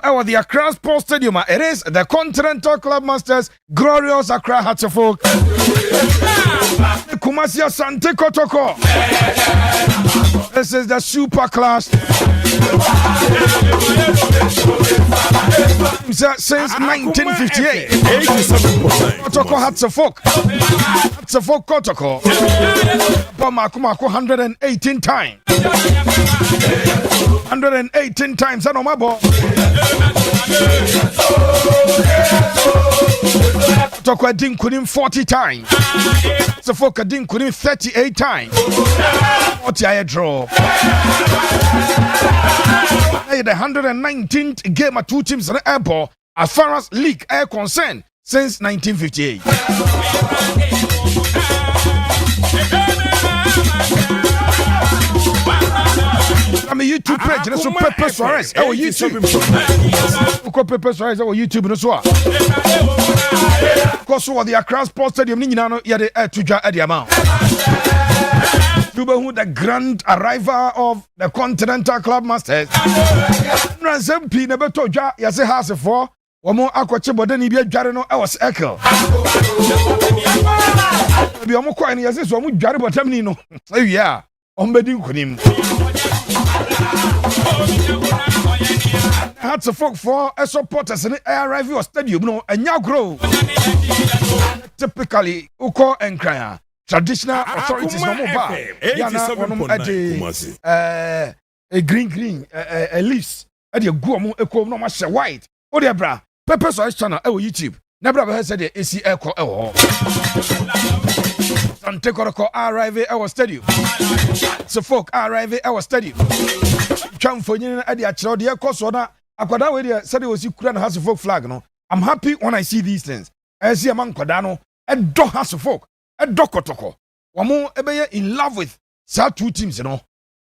Our the Accra Sports Stadium. It is the Continental Club Masters Glorious Accra Hatchfolk. Kumasi Asante Kotoko. This is the Super Class. Since 1958, Kotoko Hatchfolk. Hatchfolk Kotoko. Bamakuma 118 times. 118 times. I know my ball. Kotoko didn't couldn't 40 times. So folk didn't couldn't 38 times. 40 I draw. The 119th game of two teams in the airport as far as league air concerned since 1958. I'm a YouTube page, and so Pepe Suarez. Oh, YouTube. Pepe Suarez. Oh, YouTube. No so. Because what the Accra Sports Stadium, Ninano, yade tuja at the amount. Who the grand arrival of the Continental Club Masters. Razempi never told ya yase house for. One more aquache, but then he be a jarino. I was echo. Be a more quiet. Yes, so I'm jarring, but I'm no. Oh, yeah. I'm bedding with him. Had to folk for a supporters in the arrival stadium, no, and now grow. Typically, Uko and Kraya. Traditional authorities no more a green leaves at your guamu echo no much white. Oh dear bra, Pepe Source channel YouTube. Never have said the AC echo. Asante Kotoko arrive our stadium. So folk arrive our stadium. Cham for you at the actual dear Kosona. Akwada where said it was you couldn't have a folk flag. No, I'm happy when I see these things. I see a man Kodano and don't have folk. A Kotoko. Wamo ebe in love with sa two teams, you know.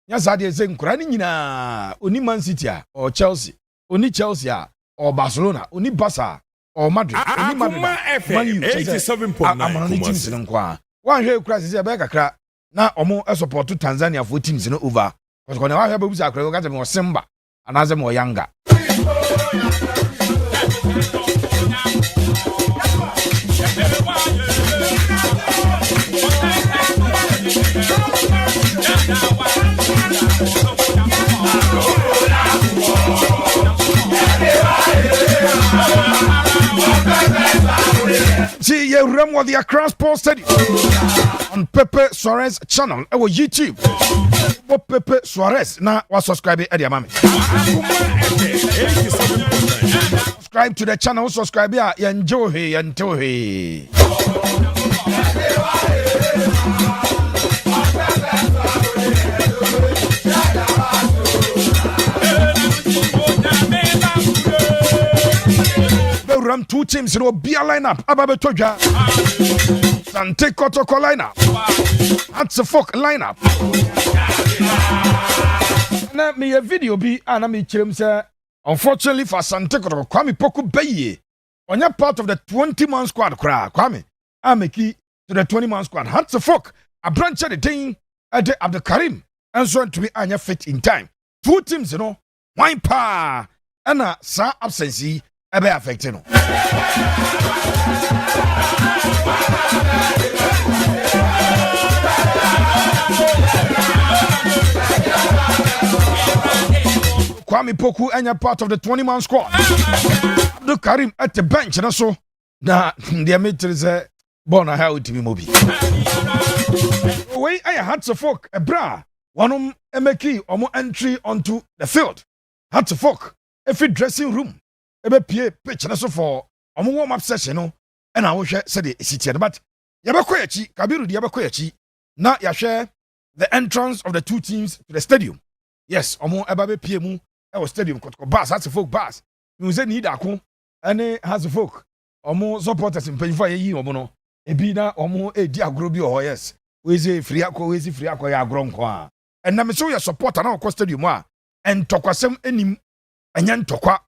Yes, I did say Kuranina, Uni Man City or Chelsea, Uni Chelsea or Barcelona, Uni Barca or Madrid, Uni Madrid. Man, you 87.9. One here crash is a beggar crack. Now, Omo a support to Tanzania for teams in over. Because when I have a got them more Simba and as them more younger. See, you remember the Accra Sports Stadium on Pepe Suarez channel. Our YouTube. What Pepe Suarez now was subscribing at the mami. Subscribe to the channel. Subscribe here. Enjoy. program, two teams in Obia lineup. Ababetoja. Asante Kotoko lineup. Asante lineup. Na me a video be and me chilm say unfortunately for Asante Kotoko Kwame Poku Beye. On your part of the 20-man squad cry. Kwame. I'm key to the 20-man squad. Asante a branch of the thing at the Karim. And so to be anya fit in time. Two teams, you know. Wine pa and sa absence ebe affected no. Kwame Poku anya part of the 20-man squad. Abdul Karim at the bench and so na the meter is born a how to be mobi. Way I had to folk a bra one emeki omo entry onto the field. Had to folk every dressing room. Ebe pie pitch na so for omo warm up session no. And I wish said the city but yabakoyachi Kabiru di yabakoyachi na yahwe the entrance of the two teams to the stadium. Yes, omo eba be pie mu e was stadium Kotoko bus had to folk bus. You say need ako ene has to folk omo supporters in penfo yi omo no ebi na omo edi agro bi o yes. We say free akọ ya agro nko a. And na me so your supporter na ko stadium a and tokwasem enim anya ntokwa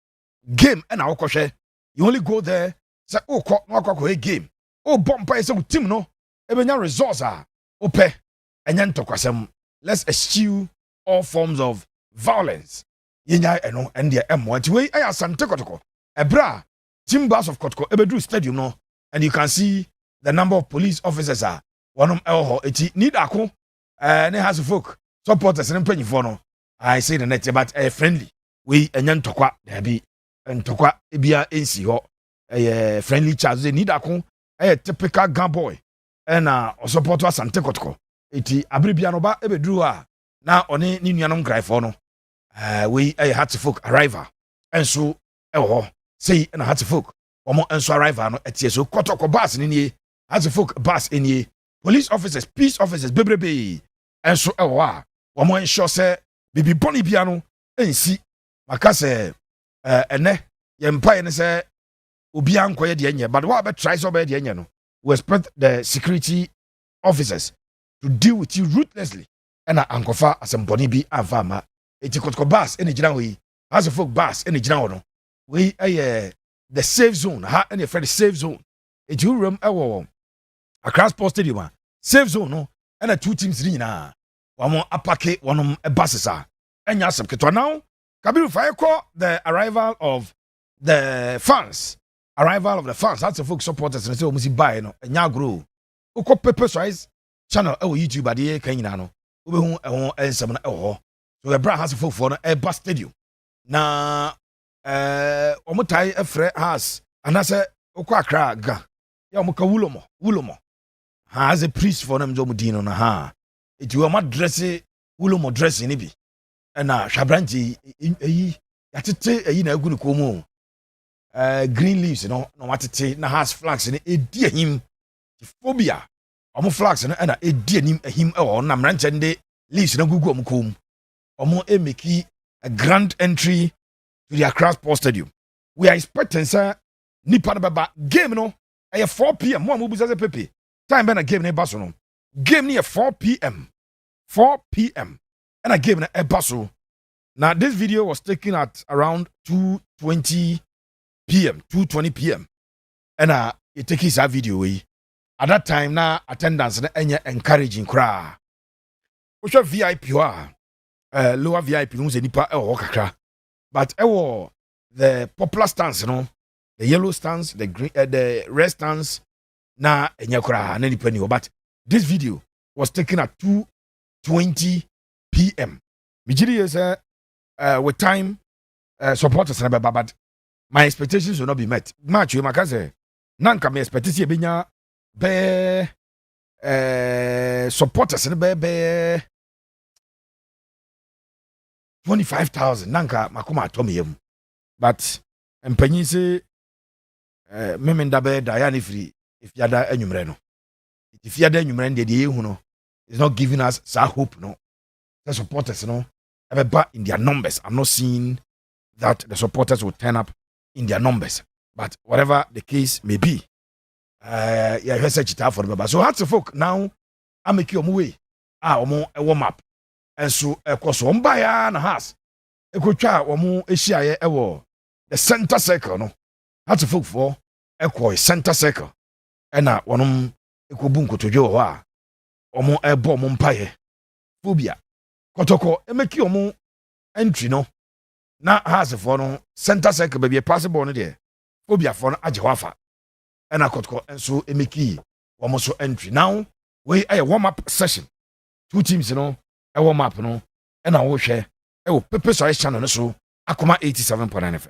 game and awokwohwe you only go there say okọ na akọ game o bompa say team no ebenya results a ope anya ntokwasem. Let's eschew all forms of violence yenya eno and the M1 way Asante Kotoko ebra team bus of Kotoko ebedu stadium no and you can see the number of police officers are one of elho eti need ako ne has folk supporters in mpanyifo no I say the net but friendly we enya ntokwa there be ntokwa ebia ensi ho friendly charge they need ako typical gun boy and support Asante Kotoko eti abribia no ba ebeduru a na one ni nuanom graifo no we had to folk arrival and so say na had to folk omo enso arrival no etie so Kotoko bus ni had to folk bus ni police officers peace officers bebrebe and so omo ensure say bibi boni bia no ensi maka say ene ye mpa ne say obi ankoye de enye but what be try so be de enye no we expect the security officers to deal with you ruthlessly and ankofa asemboni bi avama eti Kotoko bus ene gina we has a folk bus ene gina no we the safe zone ha ene for the safe zone eti room ewo across post stadium safe zone no and two teams nyina wamo apake wonom buses a enya asem now Kabiru fire call the arrival of the fans that's the folk supporters and say o musi buy no enya grow uko pepper size channel e YouTube ade kan nyina no obehu ehon ensem na eho so the brand has folk for no e bus stadium na omutai efre has anase uko akra ga ya omuka wulomo has a priest for them jomu dino na ha it you am dress wulomo dress ni bi na hwabranti eyi yatete eyi na agu ni komo green leaves no watete na has flags ni edi ahim phobia omo flags no na edi anim ahim e na mranche nde leaves na gugu omo kom omo emeki a grand entry to the Accra Sports Stadium. We are expecting sir nipa na baba game no at 4 p.m. mo amubuza se pepe time be na game na baso no game ni at 4 p.m. and a game na baso. Now this video was taken at around 2:20 p.m. and it take his video way at that time na attendance na enye encouraging cry osho VIP wa lower VIP no se nipa e kakra but the popular stands no the yellow stands the green the red stands na enye cry na nipa ni but this video was taken at 2:20 p.m. Mijiri is with time supporters na but my expectations will not be met. Match you makaze nanka my expectation benya be supporters na be 25,000 nanka makoma atomi yem but empanyi se memenda be da ya ni free if yada enwumre no if yada enwumre de ehu no is not giving us sa hope no the supporters no in their numbers. I'm not seeing that the supporters will turn up in their numbers but whatever the case may be, yeah, here's a chita for the baba. So Hearts of Folk now, I make you way. A warm up. And so, of course, one by an house. A good child, or more, a share a war. The center circle, no. Hearts of Folk for a center circle. And now, one a kubunko to Joe, or more a bomb umpire. Phobia. Kotoko, a make you more entry, no. Now, has a phone, center circle, baby, a possible on there. Phobia for Ajawafa. And I Kotoko, and so a make almost entry. Now, we a warm up session. 2 teams, you know, a warm up, you know, and I will share. I will pepper so I channel so Akuma 87.9 FM.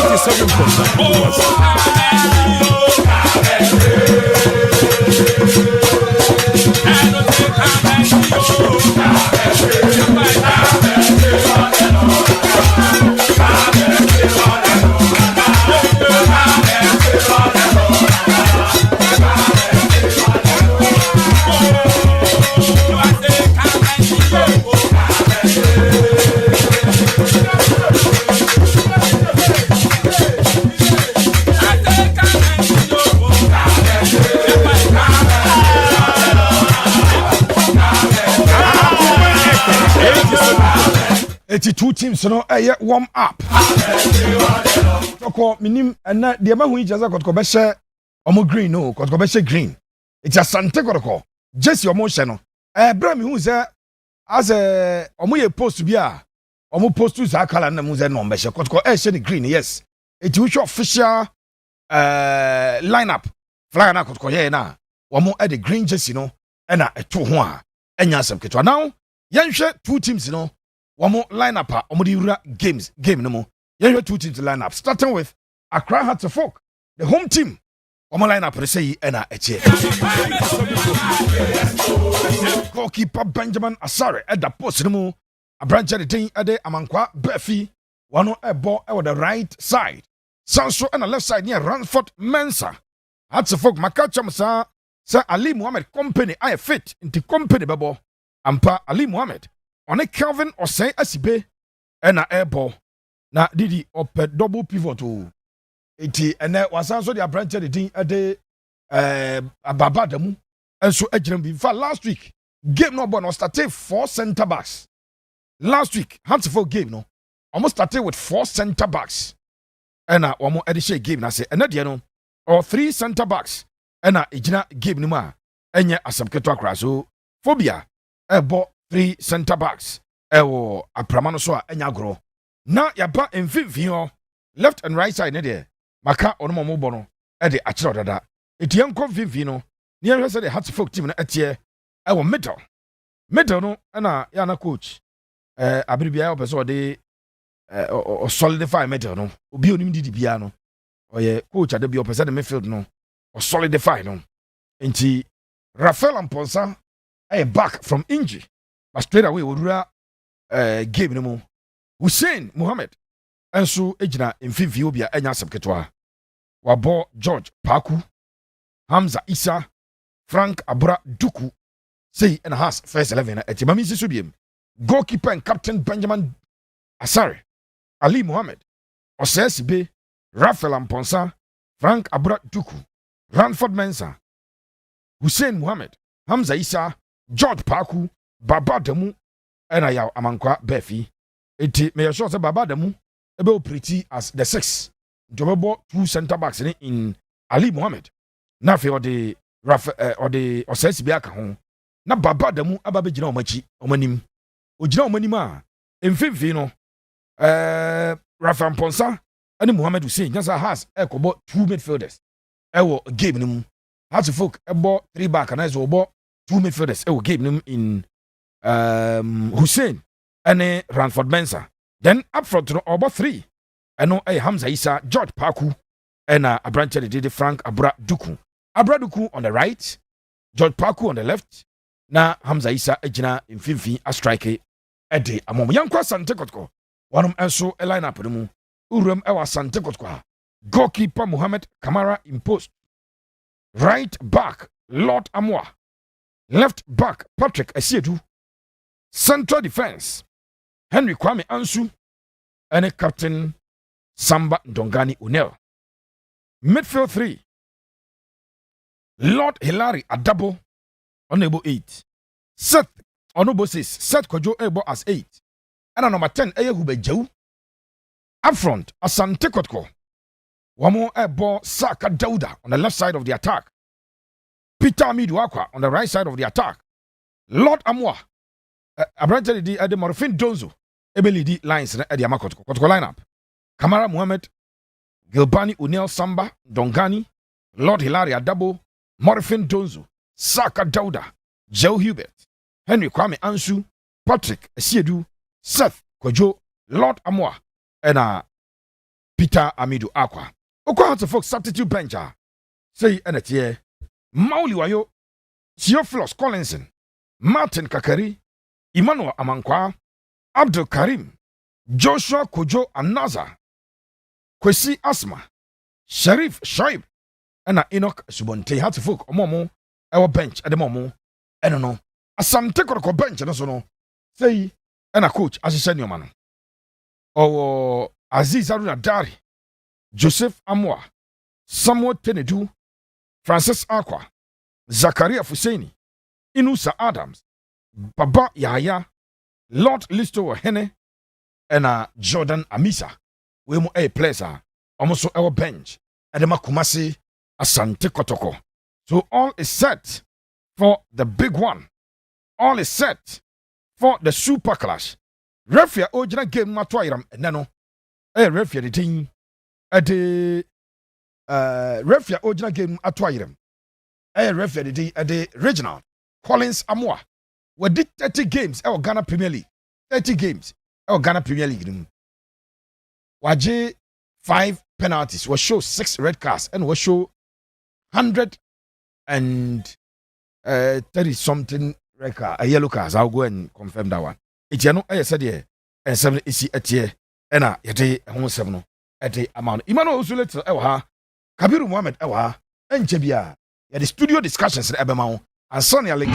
Akuma FM 82 teams, you know, warm up. Kotoko, minim, and the amount who just got Kobesha, Omo green, no, Kotoko green. It's Asante Kotoko. Just your motion. Brami, who's there as a Omo post to be a Omo post to Zakala and Musa no Besha. Kotoko, green, yes. It's which official lineup. Flying out Kotoko, yeah, now. Omo at the green, just, you know, and a 2-1. And Yasam Ketwa. Now, Yansha, 2 teams, you know. One more lineup, game no more. You have 2 teams to line up, starting with Accra Hearts of Folk, the home team. One more lineup, they say, and goalkeeper Benjamin Asare at the post no more. A branch at the team at the Amankwa Befi, one on a ball on the right side. Sanso on the left side near Ransford Mensa. Hearts of Folk, Makachamsa, Sir Ali Muhammad Company, I fit into company babo. Ampa Ali Muhammad. On a Calvin or say Asibe and a airball. Na Didi up double pivot to 80 and that was also the branch of the thing at the Babadamu and so Ejrembi. For last week, game no one started 4 center backs. Last week, Hearts of Folk game no almost started with 4 center backs. And one more edition game, I say, and that you know, or 3 center backs. And Ejina game no ma, and ya Asante Kotoko. So phobia, airball. 3 center backs. Ewo apramano so enya gro. Na yaba mfimfin left and right side ne de. Maka ono mo bo no e de akira dada. Eti enko mfimfin no. Ne yehwe se de Hearts of Folk team na etie ewo middle. Middle no na ya na coach abiribia o pese o de o solidify middle no. Obi onim didi bia no. Oye coach ade bia o pese de midfield no. O solidify no. Enti Rafael Amponsa back from injury. But straight away, we game no more. Hussein Mohammed. And so, Ejina in Fivio Enya Sabketwa. Wabo George Paku. Hamza Isa. Frank Abra Duku. Say and has first 11 at Timami Subium. Goalkeeper and Captain Benjamin Asare. Ali Mohammed. Oses B. Rafael Amponsa. Frank Abra Duku. Ranford Mensa. Hussein Mohammed. Hamza Isa. George Paku. Baba Demu and I Amankwa Befi. It may assure Baba Demu about pretty as the 6. Jobabo 2 center backs in Ali Mohammed. Nafi or the Rafa or the Oses Biaka home. Na Baba Demu Ababijino Machi Omanim. Ujino Manima. In Fivino. Rafa Ponsa and Mohammed Hussein just has about 2 midfielders. Ewo game num. Hearts of Folk about 3 back and I saw about 2 midfielders. Ewo game num in Hussein and Ranford Mensa. Then up front no about 3. And no Hamza Isa, George Paku, and a branch of the Frank Abra Duku. Abra Duku on the right, George Paku on the left. Na Hamza Isa Ejina in Fifi a strike a day among young Asante Kotoko. One also a line up the moon. Urum Ewa Asante Kotoko. Goalkeeper Mohamed Kamara in post. Right back Lord Amwa. Left back Patrick Esiedu. Central defense Henry Kwame Ansu and captain Samba Ndongani Unel. Midfield 3 Lord Hilary Adabo Honorable 8. Seth Honorable 6. Seth Kojo Ebo as 8. And number 10 Eyehube Jau. Up front Asante Kotoko. Wamo Ebo Saka Dauda on the left side of the attack. Peter Amiduakwa on the right side of the attack. Lord Amwa. Abrante di Ede Morfin Donzo. Ebeli di lines na Ede Amakotoko. Kotoko lineup. Kamara Mohamed. Gilbani Unel Samba. Dongani. Lord Hilary Adabo. Morfin Donzo. Saka Dauda. Joe Hubert. Henry Kwame Ansu. Patrick Esiedu. Seth Kojo. Lord Amwa. And Peter Amidu Akwa. Okwa to folks substitute bench. Say enetie. Mauli Wayo. Theophilus Collinson. Martin Kakari. Emmanuel Amankwa. Abdul Karim. Joshua Kojo Anaza. Kwesi Asma. Sharif Shoaib. And Enoch Subonte. Hat folk omomo. Our bench at the moment. I don't know. Asante Kotoko bench and also no. Say and a coach as a senior man. Or Aziz Aruna Dari. Joseph Amwa. Samuel Tenedu. Francis Akwa. Zakaria Fuseni. Inusa Adams. Baba Yahya. Lord Listo Hene. And Jordan Amisa. We mo a placer. Almost our bench. Adema Kumasi. Asante Kotoko. So all is set for the big one. All is set for the super clash. Refia Ojina game matwairam nano. Refia the thing. The Refia Ojina game atwairam. Refia the regional. Collins Amwa. We did 30 games our Ghana Premier League. 30 games our Ghana Premier League. Waje 5 penalties. We show 6 red cards and we show 130 something record, a yellow cards. I'll go and confirm that one. It's no, I said, yeah, and 7 is at year, and a day, home 7 at the amount. Emmanuel Zuleta, Kabiru Mohammed, and Jebia. The studio discussions at Ebemau and Sonia Link.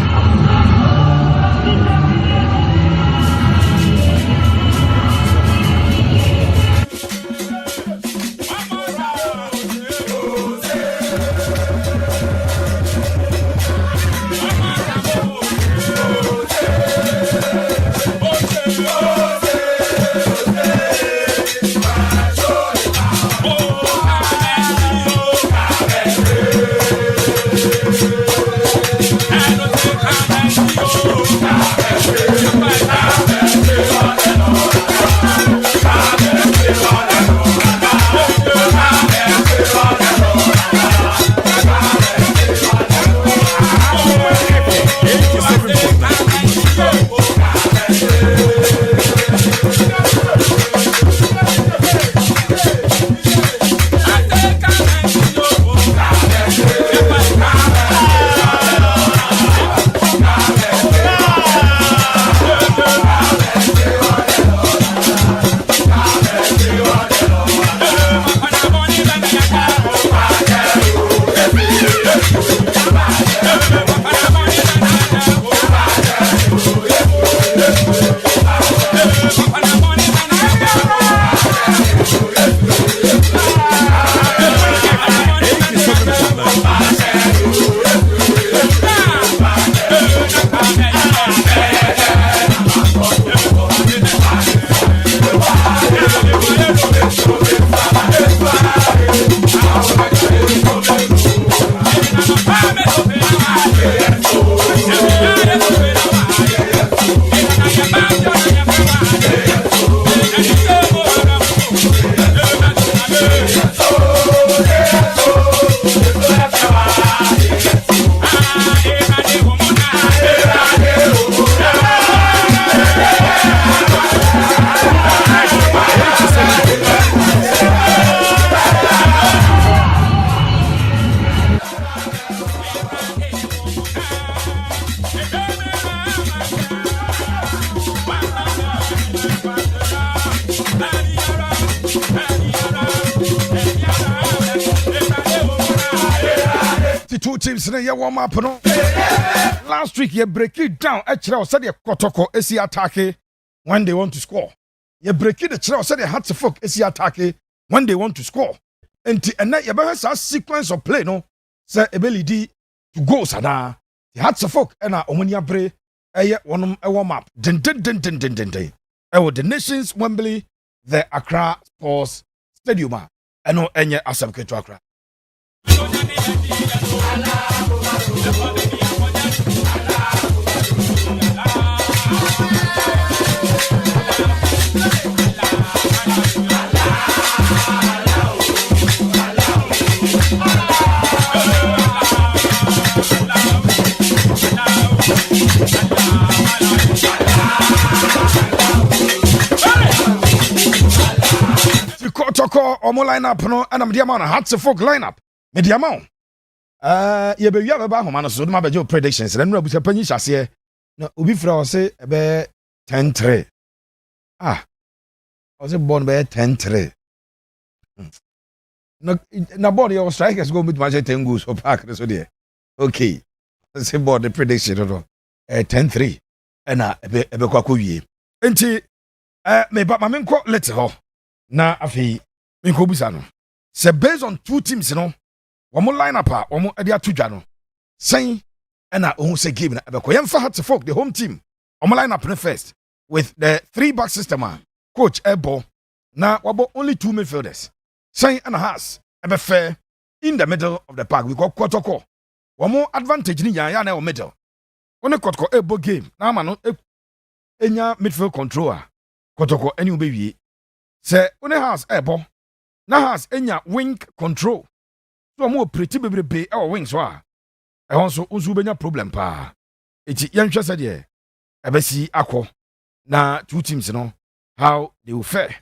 I don't think two teams in a warm up. No? Last week, you break it down. Actually, said the Kotoko is attack when they want to score. You break it, the child said the Hatsefok is attack when they want to score. And then you better have a sequence of play, no? Say ability to go, Sada. The Hatsefok and Omonia Bray, a warm up. Den. The nation's Wembley, the Accra Sports Stadium. I know any Asante to Accra. Kotoko omo lineup no and am the amount Hatsefok lineup me the amount ye be wi ababa homa no so do ma bejo predictions na nura busa panyi hyase na obi fra o say be 10-3 o say born be 10-3 na board your strikers go with match 10 goals for park so there okay say board the prediction no 10-3 na ebe kwakọ wie enti me ba ma menko let ho na afi menko busa no say based on two teams no womo line up a womo ade atodwa no sen na ohun say game na ebeko yemfa Hatsefok the home team womo line up first with the 3-back system coach Ebo na wabo only 2 midfielders sen and has ebe fair in the middle of the park we call Kotoko womo advantage ni ya na middle one Kotoko Ebo game na ma no enya midfield controller Kotoko any obewie say one has Ebo na has enya wing control so mo pretty bebrebe e wing so a e hon so unsu benya problem pa eti yenhwe se de e be si akọ na two teams no how they will fare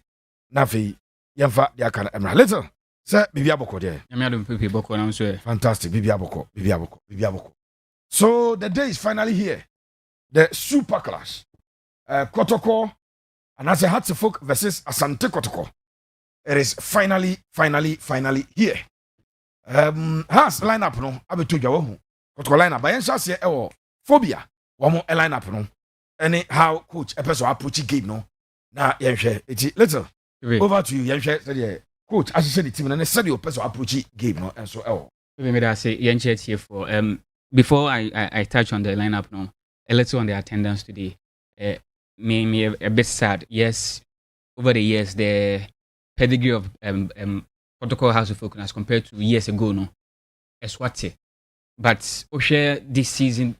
na fe yemfa dia kan emra little say bibi aboko de yamia do pepe boko na so fantastic bibi aboko so the day is finally here, the super clash Kotoko and as a Hatsefok versus Asante Kotoko. It is finally here. Has lineup no abeto dwa wo Kotoko lineup by ensa se e phobia wo mo lineup no any how coach a person approach game no na yenhwe eti little over to you yenhwe say the coach assess the team na say the person approach game no and so me that say yenhwe tie for before I touch on the lineup no a little on the attendance today me a bit sad. Yes, over the years the pedigree of Kotoko House of Folk as compared to years ago no eswate but share this season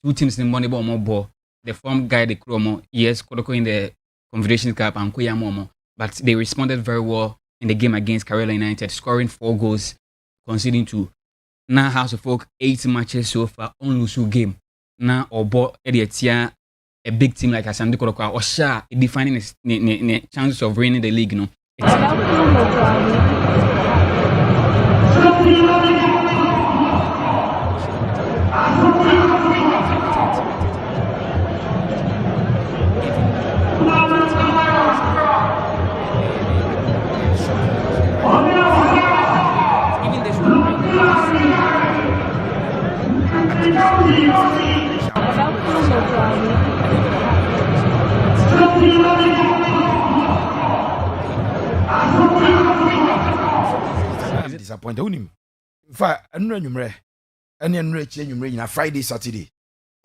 two teams in money more the form guy the Chromo yes Kotoko in the Confederation Cup and Kuya Momo but they responded very well in the game against Carolina United, scoring 4 goals, conceding 2. Now House of Folk 8 matches so far on lose game now Obo Ediatia a big team like Asante Kotoko or Sha defining the chances of winning the league no. Disappointed unim in fact anu anwumre ene anu achi anwumre na Friday Saturday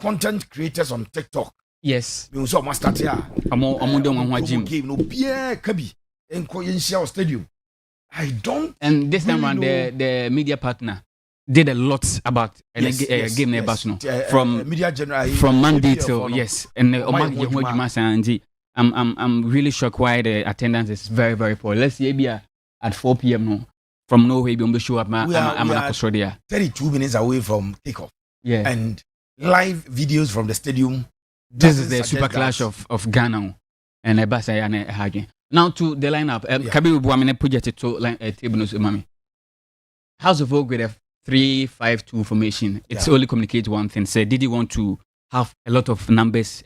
content creators on TikTok yes we so must start here amo dem ho agim game no bia kabi enko yenhia stadium I don't and this time around the media partner did a lot about game neighbors no from media general from Monday till yes and I'm really shocked why the attendance is very very poor. Let's say be at 4 p.m. no from nowhere be show up I'm 32 minutes away from kickoff and live videos from the stadium. This is the super clash of Ghana and Ebasa and Hagi. Now to the lineup Kabiru Buamene project to line table no mami House of Folk with a 3-5-2 formation. It's only communicate one thing. Say, did he want to have a lot of numbers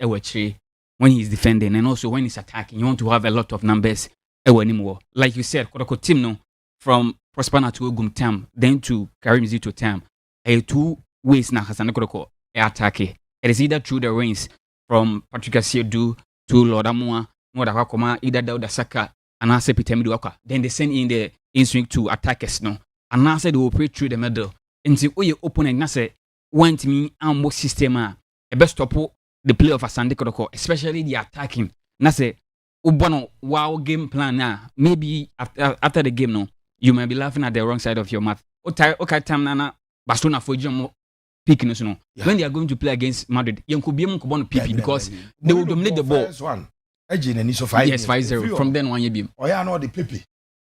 when he's defending, and also when he's attacking, you want to have a lot of numbers anymore. Like you said, Kotoko team no from Prospana to Ogum Tam, then to Karim to Tam. two ways na Asante Kotoko attack. It is either through the range from Patrick Asiedu to Lord Amua, either Dauda Saka and Ase Pitemidu Waka. Then they send in the in-swing to attackers no. And now say they will play through the middle. Until your opponent na say want me and more system a best stop the play of Asante Kotoko, especially the attacking. Na say Ubono wow game plan na maybe after the game no, you might be laughing at the wrong side of your mouth. Okay time nana Barcelona for you pick no. When they are going to play against Madrid, you could be able to pick because they will dominate the ball. First one. Yes, 5-0. From then on you be. Oh yeah, no the Pepe.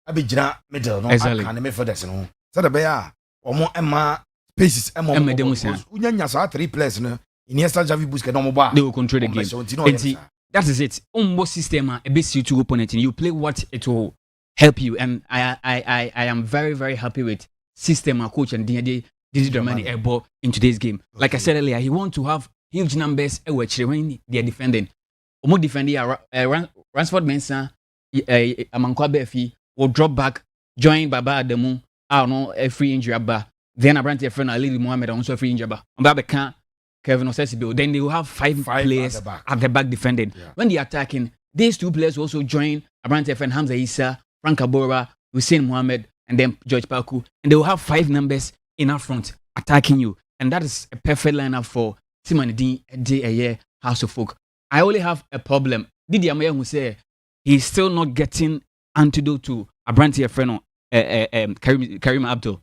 I be jina middle no. Exactly. I can make for that no. So the bear omo emma spaces emma unya sa 3 players no. Iniesta, Javi, Busquets no mo ba. They will control the game. That is it. Almost system a bit suit to opponent. You play what it will help you, and I am very very happy with system coach and Didi Dramani Ebo in today's game. Okay. Like I said earlier, he want to have huge numbers when they are defending. Omo defending Ransford Mensah, Amankwa Befi will drop back, join Baba Ademu. I don't know a free injury bar. Then I brand a friend Ali Mohammed also a free injury bar. Mbaba can't. Kevin Osesibo. Then they will have five players at the back defending. Yeah. When they are attacking, these 2 players will also join Abrante Friend Hamza Issa, Frank Abora, Hussein Mohammed, and then George Paku. And they will have 5 numbers in our front attacking you. And that is a perfect lineup for Simon D. House of Folk. I only have a problem. Didi Amaya who say he's still not getting antidote to Abrante Friend Karim Abdul.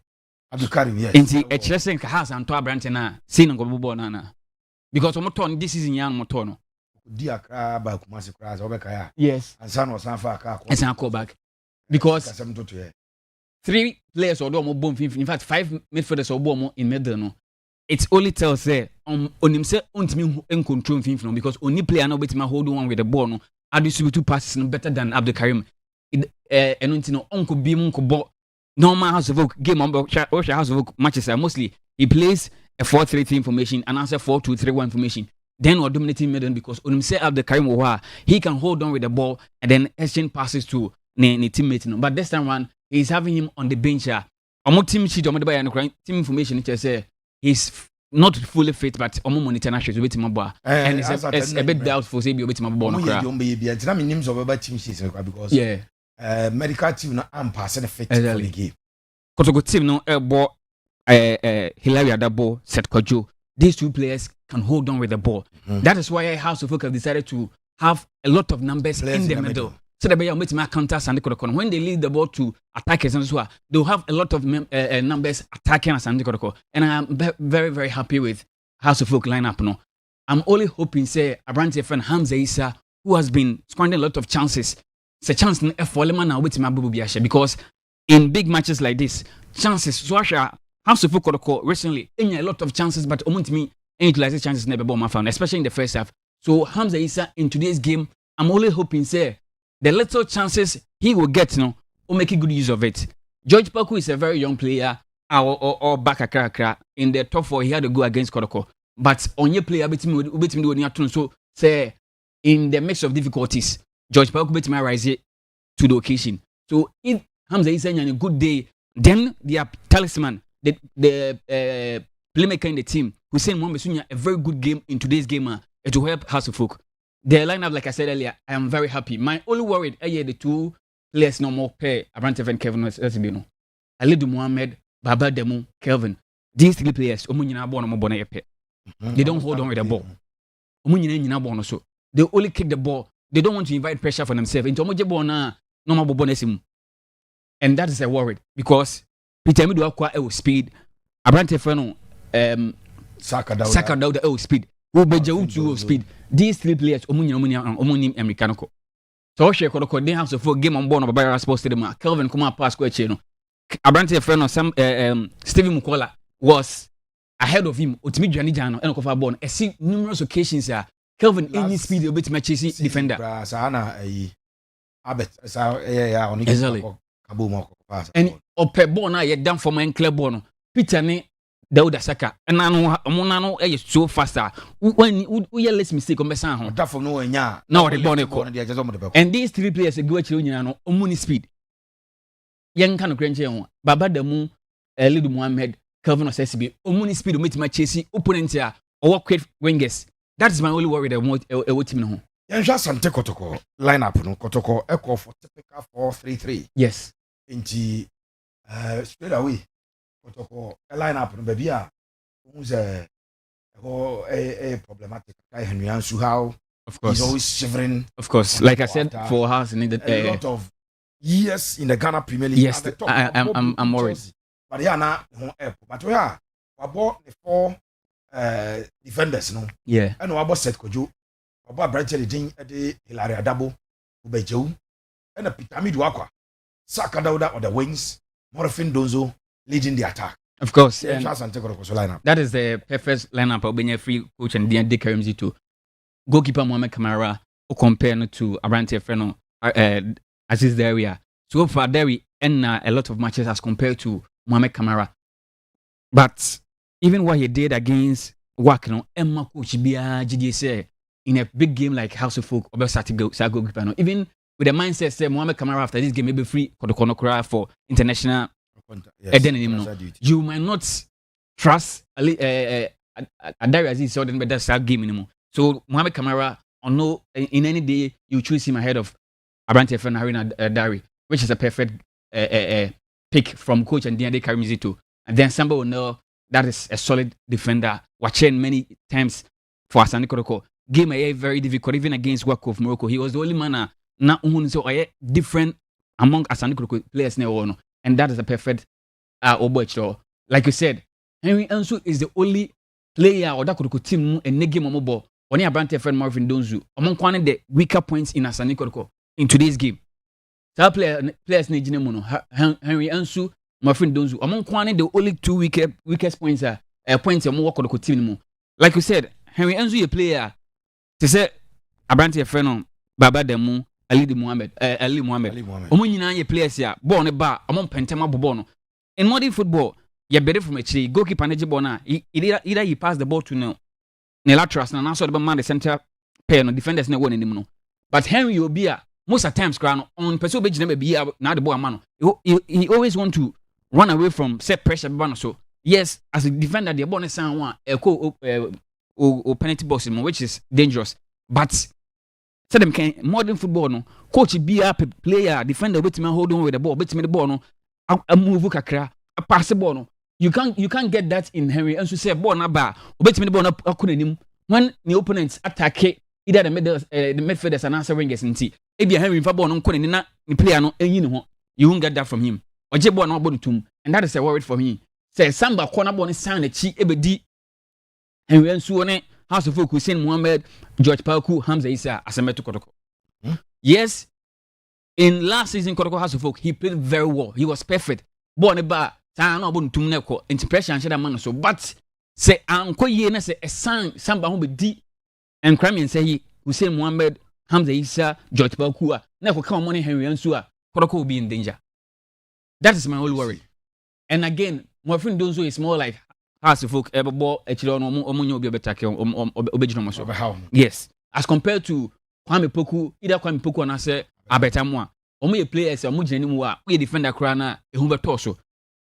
Karim, yes. Inti echesen ka has anto Abrante na see no go na. Because omo this season yan mo no. Di akra ba Kumasi Kras obeka ya. Yes. And San was Sanfa ka. And San call back. Because 3 players or mo bomb in fact 5 midfielders or bomb in middle no. It only tells say on him say ontimi en control no because only player no betima hold on with the ball no. I distribute 2 passes no better than Abdul Karim. Enunti no onko bi mu nko bo normal House of Oak game on House of Oak matches are mostly he plays a 4-3-3 formation and answer 4-2-3-1 formation. Then we're dominating middle because when say Abdul Karim he can hold on with the ball and then exchange passes to the teammate. But this time around, he's having him on the bench. Team sheet team information say he's not fully fit, but monitor national with him and it's a bit doubtful say be with him because yeah. Medical team no am pass the fit for the game. Kotoko team no ball Hilary Adabo set Kojo. These 2 players can hold on with the ball. Mm-hmm. That is why House of Folk have decided to have a lot of numbers in the middle. So that they are making counters and Kotoko. When they lead the ball to attackers and so on, they'll have a lot of numbers attacking Asante Kotoko. And I am very very happy with House of Folk lineup. No, I'm only hoping say Abrante friend Hamza Issa, who has been squandering a lot of chances. It's a chance for Leman now with my Bubu Biasha because in big matches like this, chances so House of Folk recently a lot of chances, but me utilize chances never bought my found, especially in the first half. So Hamza Issa in today's game, I'm only hoping say the little chances he will get will make a good use of it. George Paku is a very young player or back a cracker in the top 4 he had to go against Kotoko. But on your player so say in the mix of difficulties. George Paku bet my rise to the occasion. So if Hamza is saying a good day, then their talisman, the playmaker in the team, Hussein Mohammed Sunya, a very good game in today's game. It will help House of Folk. The lineup, like I said earlier, I am very happy. My only worried, the 2 players no more pair, Abrante and Kevin Osesibo. Alidu Mohammed, Baba Demu, Kelvin. These 3 players, they don't hold on with the ball. They only kick the ball. They don't want to invite pressure for themselves. And that is a worry because Peter Midu akwa speed. Abrante Feno Saka Dauda speed. Ubeja speed. These 3 players omunim Americano. So she could they have to game on board of Barbara Sports Stadium. Kelvin come up past Quechino. Abrante Feno Stephen Mukola was ahead of him. Utimi Janijano and Kofa Bon. I see numerous occasions Kelvin any speed a bit matches defender. Exactly. And ope bona ye down for my club bono. Peter ne Dauda Saka. And nano is so faster. When we less mistake on Bessan. That from no nya. No the bonnet. And these 3 players go at you omuni speed. Young kind of cranch Baba Demu, Lidu Mohammed, Kelvin Osesibi, omuni speed umeti ma chase opponent ya or quick wingers. That is my only worry that what team no. Yensha Asante Kotoko lineup no Kotoko echo for typical 4-3-3. Yes. Inti straight away Kotoko lineup no baby who's a problematic guy Henry Ansu how of course he's always shivering. Of course, like I said, for us needed a lot of years in the Ghana Premier League. Yes, I'm worried. But yeah, now but we bought the 4 defenders, no. Yeah. And we bought Seth Kojo, we bought Branche the Hilaria Dabo, Ubejo, and a Pitami Duakwa, Saka Dauda on the wings, Morfin Donzo leading the attack. Of course, that is the perfect lineup of being a free coach and DND Karimzi to goalkeeper Mohamed Kamara, who compare to Asante Freno, Aziz Daria. So far, there we end a lot of matches as compared to Mohamed Kamara. But even what he did against Wakno, Emma Coach Bia GDSA in a big game like House of Folk, goalkeeper. Even with the mindset, say Mohamed Kamara after this game may be free for international. Yes, you might not trust Adari Aziz so then better start game anymore. So Mohamed Kamara on no in any day you choose him ahead of Abrante Fen Harina Dari, which is a perfect pick from coach and DND Karimizito. And then somebody will know that is a solid defender. Watching many times for Asante Kotoko. Game a very difficult even against Wako of Morocco. He was the only man now different among Asante Kotoko players now. And that is a perfect Obocho. Like you said, Henry Ansu is the only player or that could team and negi momobo. Only a brand friend Marvin Donzu. Among one of the weaker points in Asante Kotoko in today's game. That players need Jinemono. Henry Ansu, Marvin Donzu. Among one of the only 2 weakest points are points of more Kotoko team. Like you said, Henry Ansu a player. To say a brand friend Baba Demu. Ali Mohammed. Omunyina ye players ya ball ba among pentema bobono. In modern football, you better from a tree. Goalkeeper neji bona. Either he pass the ball to no laterals and also the man the center pair no defenders no one anymore. But Henry Obia most of times crown on person be jina be now the ball man. He always want to run away from set pressure bano. So yes, as a defender the ball sound one o penalty box which is dangerous. But so them can modern football no coach be a player defender with me hold on with the ball with me the ball no a move kakra a pass the ball no you can't get that in Henry and so say ball na ba with me the ball na akunanim when the opponents attack either the midfielders and answer wingers nti e be Henry fa ball no kunani na the player no enyi ne ho you won't get that from him oje ball na ball tum and that is a worry for me say samba corner ball ni sound e chi ebedi Henry and so ne House of Folk Hussein Mohammed, George Paku, Hamza Issa, Asametu Kotoko. Yes, in last season, Kotoko House of Folk, he played very well. He was perfect. Born about Tano Bun Tumneko, impression and man so. But say, Uncle Yena say a son, somebody who be deep and crime and say Hussein Mohammed, Hamza Issa, George Paku, never come money Henry Ansua, Kotoko will be in danger. That is my whole worry. And again, my friend Donzo is more like House of Folk ever bought a children omunyo be better yes, as compared to Kwame Poku, either Kwame Poku and I say Abetamwa. Omu players are much anymore. We defender crana a Humber torso.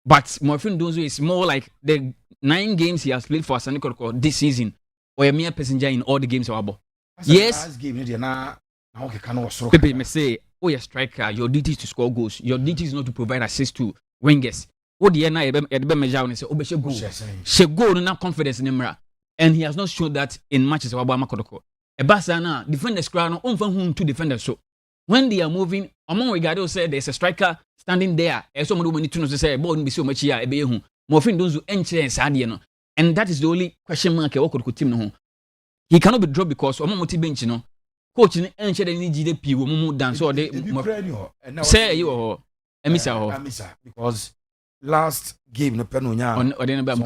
But my friend Donzo is more like the 9 games he has played for Asante Kotoko this season, or a mere passenger in all the games of Abo. Yes, people may say, oh, you're striker, your duty is to score goals, your duty is not to provide assist to wingers. What the NI and say, oh, she go no confidence in him, and he has not shown that in matches of Abama Kotoko. A Basana defenders crown on from whom to defenders. So when they are moving, among Ricardo said there's a striker standing there, and someone who need to say, ball be so much here, a be whom more fin those who enter and Sadiano. And that is the only question mark a could team no. He cannot be dropped because Omoti bench, no. Coach in enter the GDP will move dance or they say you Emisa because last game no Penonia on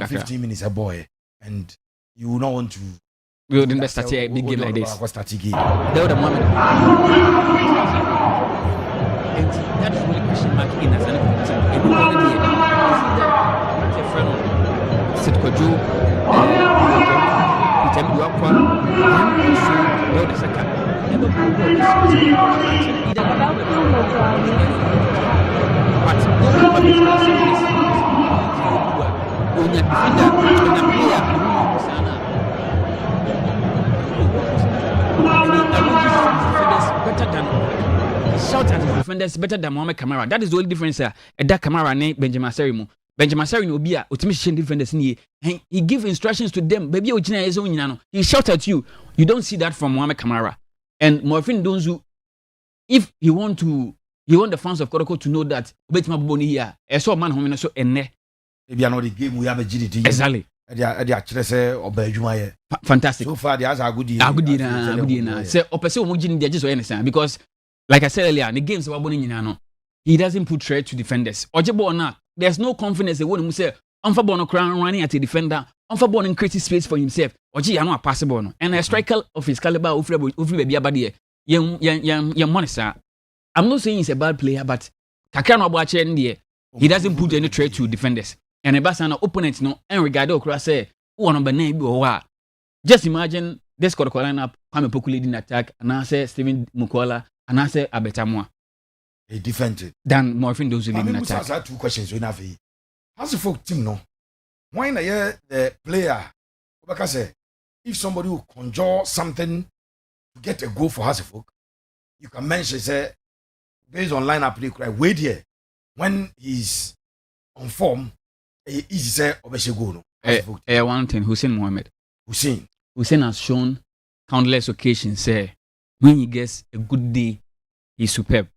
15 minutes a boy, and you will not want to. We wouldn't best start a big game like this. Game. They would have won. And that is really question mark in Asante. And we already see that friend Sit Kojo, Peter Mbuakwa, and so no the second. Never defender and a player better than shout at his defenders better than Mohamed Kamara. That is the only difference. That Kamara ne Benjamin Asare Benjamin Asare no be a ultimate defenders ni he give instructions to them. Baby ojina yeso nyina no. He shout at you. You don't see that from Mohamed Kamara. And Morfin Donzu, if he want the fans of Kotoko to know that Obetima Boboni here, I saw man home so enne. Maybe another game we have a GDT. Exactly. Fantastic. So far, they have a good year. Good year. Say, opposite Mujin, they just understand because, like I said earlier, the games about Bonin, he doesn't put threat to defenders. Ojebo na, there's no confidence. They wouldn't say, Unfabon crown running at a defender, Unfabon and creating space for himself. Oji, I'm not possible. And a striker of his caliber, Ufre baby abadi, young monster. I'm not saying he's a bad player, but Kakano Bache he doesn't put any threat to defenders. And a Basana opponent no and regard Okra say one number name or just imagine this Kotoko lineup Kwame Poku leading attack and I say Steven Mukola and I say Abetamwa. A defended than Morfin those leading attack. I have 2 questions we have. How's the folk team no? Why not the player say if somebody will conjure something to get a goal for Hasselfolk, you can mention say based on lineup play cry wait here when he's on form. Easy say Obeshego no. One thing, Hussein Mohammed. Hussein has shown countless occasions say when he gets a good day, he's superb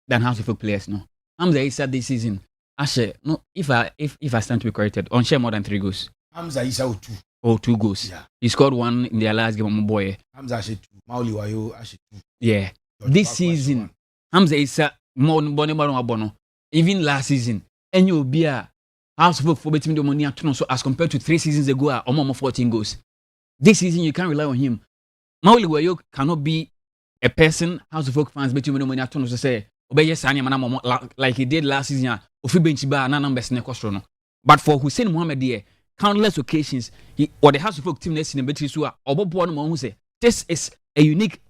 than Hasselfolk players no. Hamza Issa this season. Ashe, no, if I stand to be corrected, on share more than 3 goals. Hamza Issa 2. Oh, 2 goals. Yeah. He scored 1 in their last game on boy. Hamza Ashe 2. Mauli Wayo Ashe 2. Yeah. This season, Hamza Issa more bono. Even last season, and you'll be a Hasselfolk for betting the money so as compared to 3 seasons ago, almost 14 goals. This season you can't rely on him. Mauli Wayo cannot be a person Hasselfolk fans betting the money to say obey Sanya Manamo like he did last season. Ofi benchiba na numbers ne kwastro. But for Hussein Mohammed there, countless occasions or the Hasselfolk team next in the betri so obobo no who say this is a unique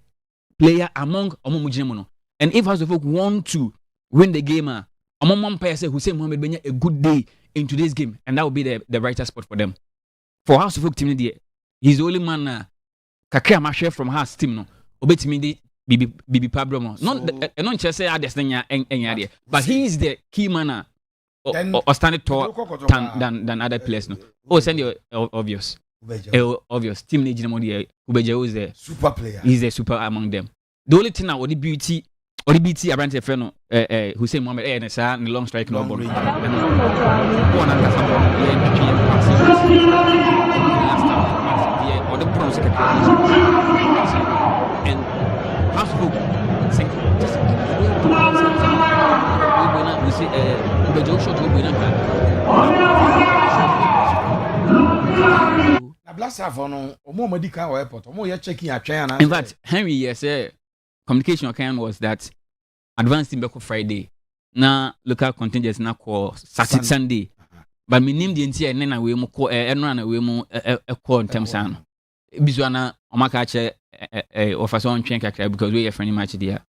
player among Omomujimono. And if Hasselfolk want to win the game, Omomon player say Hussein Mohammed benya a good day in today's game, and that will be the right spot for them. For Hasselfolk team there, he's the only man Kakea Mashe from Haas team no. Obetimi di Bibi Pablo mo. Non just say others there, but he is the key man or standing tall than other players no. Oh, send you obvious. Obvious. Team Nijimodi Ubejo is the super player. He's the super among them. The only thing now, the beauty around the friend, Hussein Mohammed, and the long strike no ball. Or the bronze and Hasselfolk just we see Ubejo shot to win Blast have on more medical airport, or more you're checking a train. In fact, Henry, yes, communication account was that advanced in Beko Friday. Now, local contingents now call Saturday Sunday. But me name the entire Nena we mo call and run we mo a call in terms of Bizwana Omakache of us on train because we are friendly match there.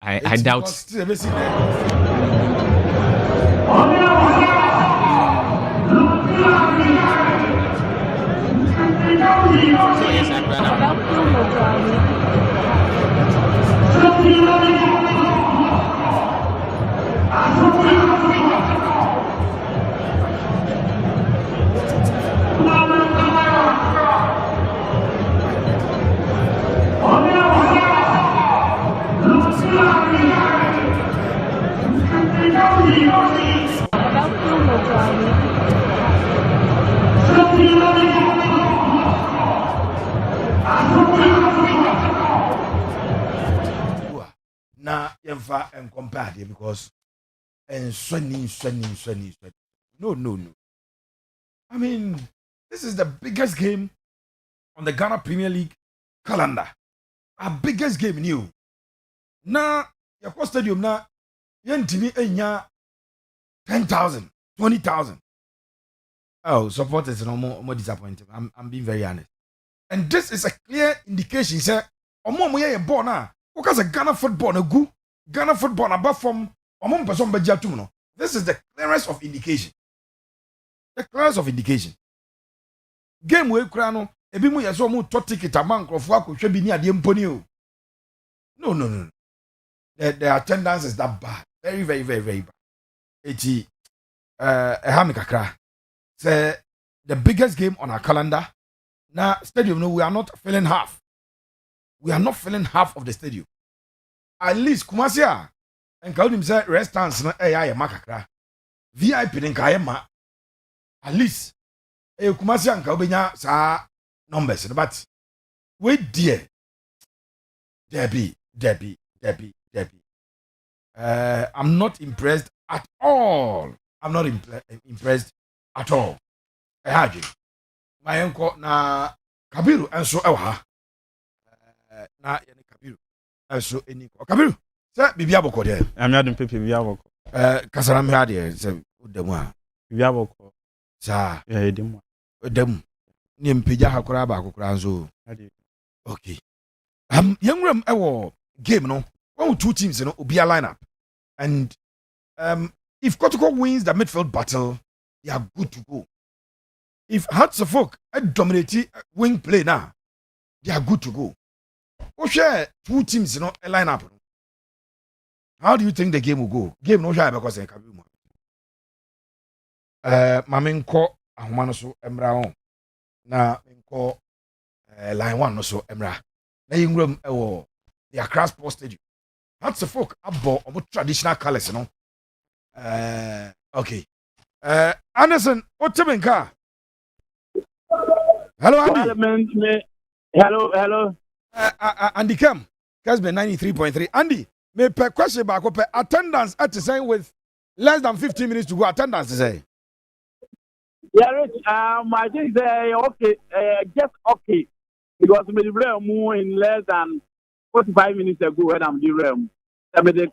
I doubt. So yes, I Now, and compare because and Sunny. No. I mean, this is the biggest game on the Ghana Premier League calendar. Our biggest game new. Now, your stadium now, TV 10,000, 20,000. Oh, supporters are more disappointed. I'm being very honest. And this is a clear indication, sir. Born now. Because a Ghana football, Ghana football above from this is the clearest of indication. The clearest of indication. game we kura no ebi mu yeso mu to ticket amankrofo akohwe bi ni ade mponi o no the attendance is that bad very bad eti ehame kakra say the biggest game on our calendar na stadium no we are not filling half of the stadium at least Kumasi a enka unim say restaurants no ya makakra VIP ne nka ma at least Kumasi anka obenya sa numbers but we dear Debbie. I'm not impressed at all. I'm not impressed at all. Haji. My uncle na Kabiru and so ewa. Na yani Kabiru. So any Kabiru. Sir, bibi aboko there. I'm not in paper, bibi aboko. Kasaram hadi say udemu. Bibi aboko. Sa. Yeah, edemu. Udemu. Ni mpija hakura ba akukura nso. Okay. Young ewo game no. One two teams you know will be a lineup. And if Kotoko wins the midfield battle, they are good to go. If Hearts of Oak dominate wing play now, they are good to go. We share two teams, you know, a lineup. How do you think the game will go? Game no share because I can Maminko ahumano so emra on. Na minko line 1 no so emra. Na yingram ewo the Accra Sports Stadium. That's the folk about traditional colors, you know. Okay. Anderson, what's your car? Hello, Andy. Hello. Andy Kem, Casby 93.3. Andy, may per question back attendance at the same with less than 15 minutes to go. Attendance to say. Yeah, Rich. I think okay, just okay. Because we move in less than 45 minutes ago when I'm doing realm. I mean,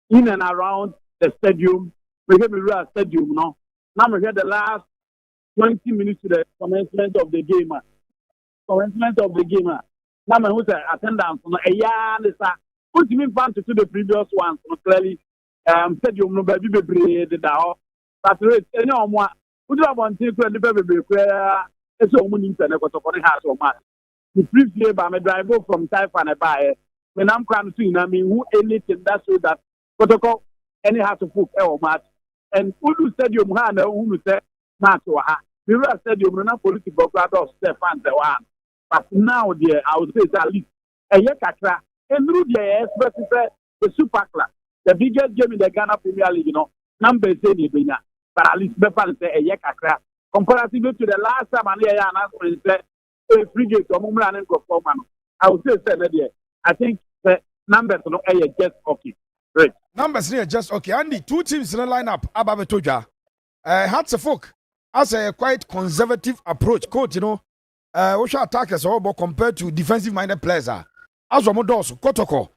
in and around the stadium, we have a stadium, no? Now we had the last 20 minutes to the commencement of the game. Now we have attendance on a yard. What do you mean, fun to the previous ones? So clearly, stadium no baby the down. That's right. Any of what would you want to the baby where it's a woman internet was upon the house or much. The previous by my driver from Taiwan and buy when I'm coming to I mean who anything that so that protocol any has to put or match and who stadium hand who say match or ha we were stadium na political crowd of Stefan the one but now there I would say at least a year kakra and through the express the super class the biggest game in the Ghana Premier League, you know, number say the winner but at least Bepan say a year kakra comparatively to the last time and yeah announcement said a free gate or moment and performance. I would say that I think the numbers no just okay. Great. Numbers here just okay. Andy, two teams in the lineup. Ababetoja. Hearts of Oak has a quite conservative approach. Coach, you know, we shall attackers all but compared to defensive minded players. As Omodos, Kotoko,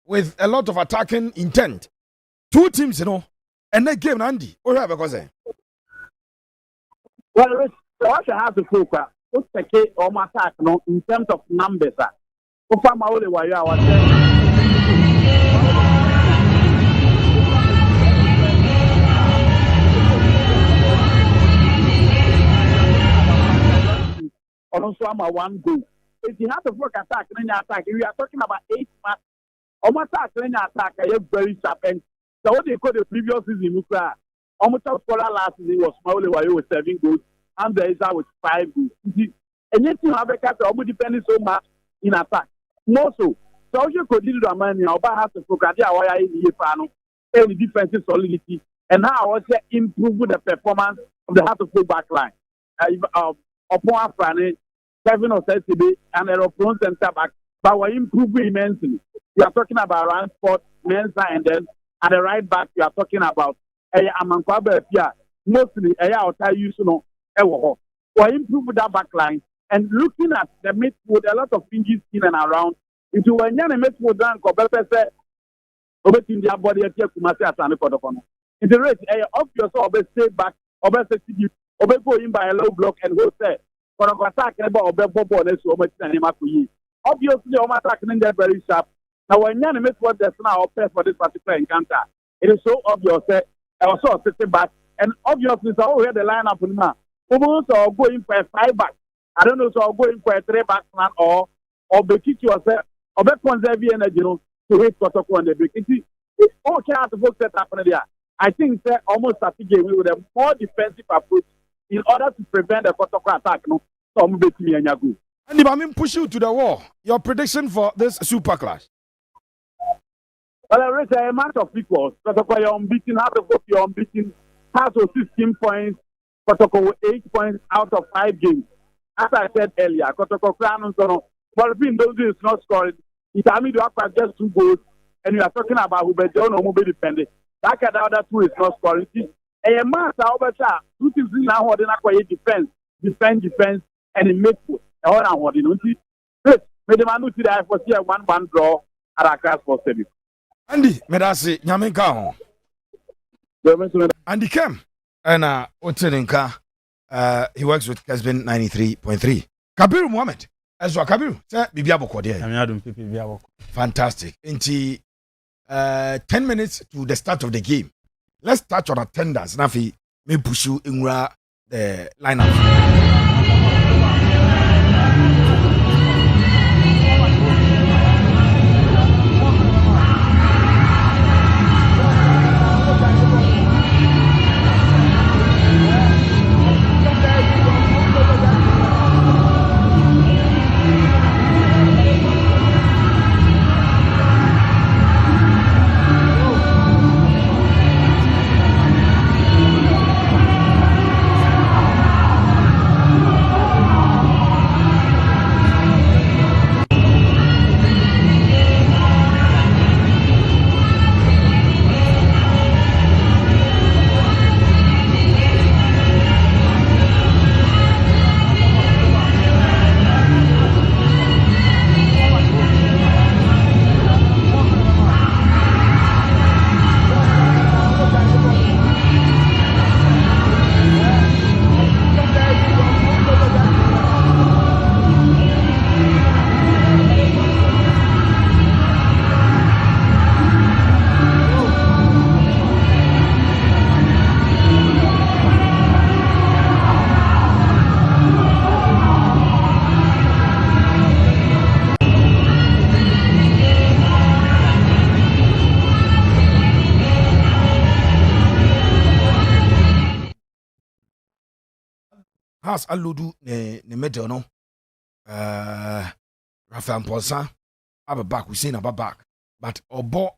with a lot of attacking intent. Two teams, you know, and they game Andy. What have because well, what I have to focus. What's the case or my attack no in terms of numbers? If I'm only why I was also I'm a one goal. If you have to work attack, then attack. We are talking about 8 matches. Almost attack, then attack. I have very sharp. And so what they call the previous season, almost top scorer last season was Maule Wayo with 7 goals. And there is with 5 goals. And yet you have a cat almost depending so much in attack. More so you could do the money about how to focus why in the panel any defensive solidity and how also improve the performance of the half of full back line. Upon Franny, 7 or 30 and a front center back, but we're improving immensely. We are talking about Randsport, Mensa, and then at the right back, we are talking about Amankwabe Pia, mostly outside use no. We're improving that back line and looking at the midfield, a lot of injuries in and around. If you were near the midfield, then Kobebe said, Obey India body at Kumasi Asante Kotoko. In the race, obviously, Obey stay back, Obey go in by a low block and go say, Kotoko attack about Obey Bobo, and so much anima for you. Obviously, Oma attacking there very sharp. Now, when you're in the midfield, there's now a for this particular encounter. It is so obvious that I was sitting back, and obviously, so we had the lineup now. Almost or going for a 5-back. I don't know, so going for a 3-back plan or be kick yourself or be conserve energy to hit Kotoko on the break. It's okay to focus set up there. I think that almost a game with a more defensive approach in order to prevent the Kotoko attack. No, so I'm betting you and Yagu. And if I push you to the wall, your prediction for this super clash? Well, I read a match of equals. Kotoko, you're unbeaten. Half the vote, you're unbeaten. Half of 16 points. Kotoko 8 points out of 5 games. As I said earlier, Kotoko Crown, but if those is not scoring, it I mean to have just 2 goals, and you are talking about who be John or who be defending. That kind of other 2 is not scoring. A man, however, 2 things now holding up defense, and it makes all I'm holding. Made the man who see that for 1-1 draw at a class for 7. Andy, Medasi, Yaminka. Andy Kem, and Oteninka, he works with Kesbin 93.3. Kabiru Mohammed, as well, Kabiru, sir, Bibiabo Kodia. Fantastic. Into 10 minutes to the start of the game. Let's touch on attendance. Nafi, me push you in the lineup. Has aludu ne middle no Rafael Ponsa have back, we seen about back, but obo